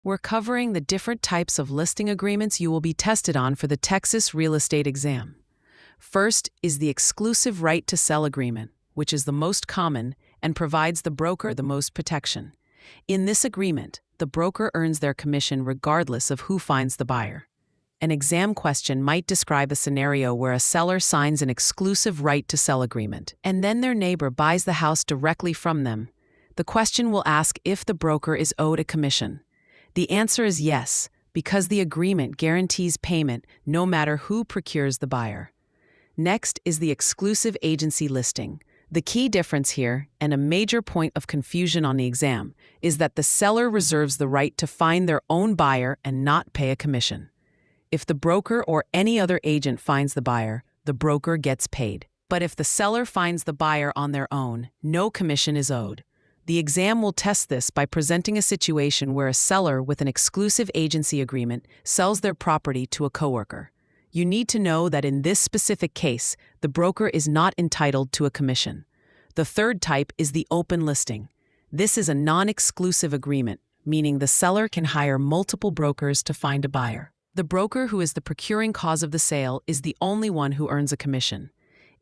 We're covering the different types of listing agreements you will be tested on for the Texas real estate exam. First is the exclusive right to sell agreement, which is the most common and provides the broker the most protection. In this agreement, the broker earns their commission regardless of who finds the buyer. An exam question might describe a scenario where a seller signs an exclusive right to sell agreement, and then their neighbor buys the house directly from them. The question will ask if the broker is owed a commission. The answer is yes, because the agreement guarantees payment no matter who procures the buyer. Next is the exclusive agency listing. The key difference here, and a major point of confusion on the exam, is that the seller reserves the right to find their own buyer and not pay a commission. If the broker or any other agent finds the buyer, the broker gets paid. But if the seller finds the buyer on their own, no commission is owed. The exam will test this by presenting a situation where a seller with an exclusive agency agreement sells their property to a coworker. You need to know that in this specific case, the broker is not entitled to a commission. The third type is the open listing. This is a non-exclusive agreement, meaning the seller can hire multiple brokers to find a buyer. The broker who is the procuring cause of the sale is the only one who earns a commission.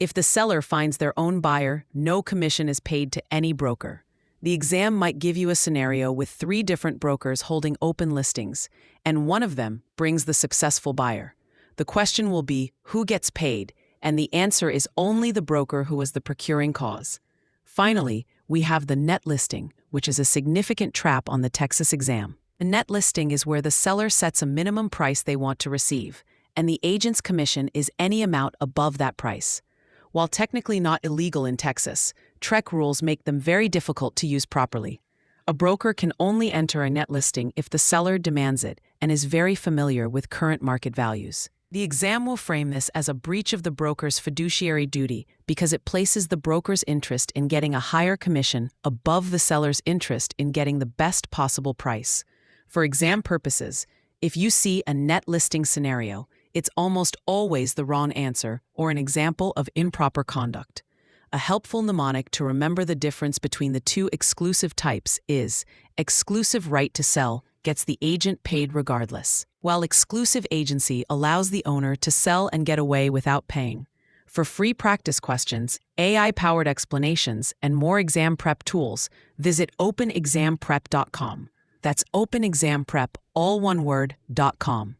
If the seller finds their own buyer, no commission is paid to any broker. The exam might give you a scenario with 3 different brokers holding open listings, and one of them brings the successful buyer. The question will be, who gets paid? And the answer is only the broker who was the procuring cause. Finally, we have the net listing, which is a significant trap on the Texas exam. The net listing is where the seller sets a minimum price they want to receive, and the agent's commission is any amount above that price. While technically not illegal in Texas, TREC rules make them very difficult to use properly. A broker can only enter a net listing if the seller demands it and is very familiar with current market values. The exam will frame this as a breach of the broker's fiduciary duty because it places the broker's interest in getting a higher commission above the seller's interest in getting the best possible price. For exam purposes, if you see a net listing scenario, it's almost always the wrong answer or an example of improper conduct. A helpful mnemonic to remember the difference between the 2 exclusive types is exclusive right to sell gets the agent paid regardless, while exclusive agency allows the owner to sell and get away without paying. For free practice questions, AI-powered explanations, and more exam prep tools, visit openexamprep.com. That's openexamprep, all one word, .com.